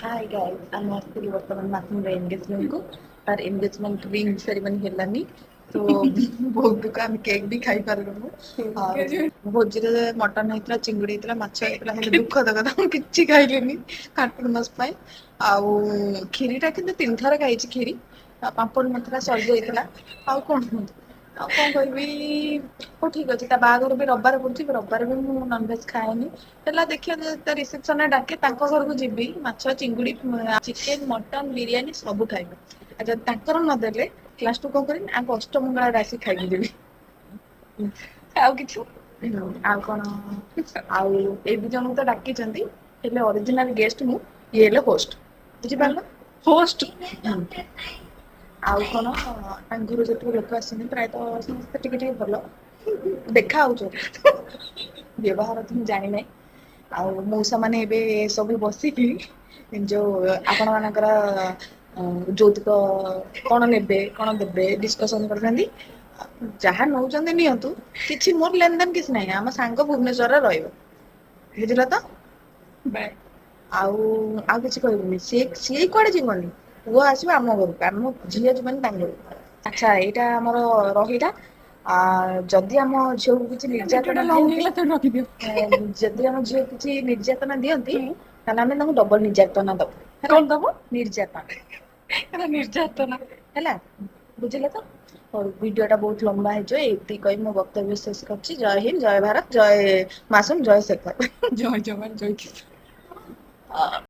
Hi guys, I'm actually ବର୍ତ୍ତମାନ ମାସୁମର engagement କୁ ତାର ଏନଗେଜମେଣ୍ଟ ରିଙ୍ଗ ସେରିମନି ହେଲାନି ତ ବହୁତ ଦୁଃଖ ଆମେ କେକ୍ ବି ଖାଇ ପାରିଲୁନୁ। ଆଉ ଭୋଜିରେ ମଟନ ହେଇଥିଲା, ଚିଙ୍ଗୁଡ଼ି ହେଇଥିଲା, ମାଛ ହେଇଥିଲା, ହେଲେ ଦୁଃଖଦ କଥା ମୁଁ କିଛି ଖାଇଲିନି କାର୍ତ୍ତିକ ମାସ ପାଇଁ। ଆଉ କ୍ଷୀରିଟା କିନ୍ତୁ 3 ଥର ଖାଇଛି କ୍ଷୀରି। ଆଉ ପାମ୍ପଡ଼ ନଥିଲା, ସରିଯାଇଥିଲା। ଆଉ କଣ କରିବି? ହଉ ଠିକ ଅଛି, ତା ବାହାଘର ବି ରବିବାର ପଡୁଛି, ରବିବାର ବି ମୁଁ ନନଭେଜ ଖାଏନି। ହେଲା ଦେଖିବା ଯଦି ତା ରିସେପସନରେ ଡାକେ ତାଙ୍କ ଘରକୁ ଯିବି, ମାଛ, ଚିଙ୍ଗୁଡ଼ି, ଚିକେନ, ମଟନ, ବିରିୟାନୀ ସବୁ ଖାଇବି। ଆଉ ଯଦି ତାଙ୍କର ନଦେଲେ ଲାଷ୍ଟକୁ କଣ କରିବି? ଆଗ ଅଷ୍ଟମଙ୍ଗଳାରେ ଆସି ଖାଇକି ଯିବି। ଆଉ କିଛି ଆଉ କଣ? ଆଉ ଏ ଦି ଜଣଙ୍କୁ ତ ଡାକିଛନ୍ତି, ହେଲେ ଅରିଜିନାଲ ଗେଷ୍ଟ ମୁଁ, ଇଏ ହେଲେ ହୋଷ୍ଟ। ବୁଝିପାରିଲ? ହୋଷ୍ଟ। ଆଉ କଣ? ତାଙ୍କ ଘରୁ ଯେତିକି ଲୋକ ଆସିଛନ୍ତି ପ୍ରାୟତଃ ସମସ୍ତେ ଟିକେ ଟିକେ ଭଲ ଦେଖା ହଉଛନ୍ତି। ବ୍ୟବହାର ତ ମୁଁ ଜାଣିନାହିଁ। ଆଉ ମଉସା ମାନେ ଏବେ ସବୁ ବସିକି ଯୋଉ ଆପଣ ମାନଙ୍କର ଯୌତୁକ କଣ ନେବେ, କଣ ଦେବେ ଡିସ୍କସନ କରୁଛନ୍ତି। ଯାହା ନଉଛନ୍ତି ନିଅନ୍ତୁ, କିଛି ମୋର ଲେନ ଦେନ କିଛି ନାହିଁ। ଆମ ସାଙ୍ଗ ଭୁବନେଶ୍ୱରରେ ରହିବ, ବୁଝିଲ ତ? ବାଏ। ଆଉ ଆଉ କିଛି କହିବୁନି, ସିଏ କୁଆଡେ ଯିବନି। ପୁଅ ଆସିବ ଆମ ଘରକୁ, ଆମ ଝିଅ ଯିବନି ତାଙ୍କ ଘରକୁ। ଆଚ୍ଛା, ଏଇଟା ଆମର ରହିଲା। ଯଦି ଆମ ଝିଅକୁ କିଛି ନିର୍ଯାତନା ଯଦି ଆମ ଝିଅ କିଛି ନିର୍ଯାତନା ଦିଅନ୍ତି, ତାହେଲେ ଆମେ ତାଙ୍କୁ ଡବଲ ନିର୍ଯାତନା ଦବୁ। କଣ ଦବ? ନିର୍ଯାତନା। ନିର୍ଯାତନା ହେଲା, ବୁଝିଲେ ତ? ହଉ, ଭିଡିଓ ଟା ବହୁତ ଲମ୍ବା ହେଇଯିବ, ଏତିକି କହି ମୋ ବକ୍ତବ୍ୟ ଶେଷ କରୁଛି। ଜୟ ହିନ୍ଦ, ଜୟ ଭାରତ, ଜୟ ମାସୁମ, ଜୟ ଶେଖର। ଜୟ ଜବାନ, ଜୟ କିଷାନ।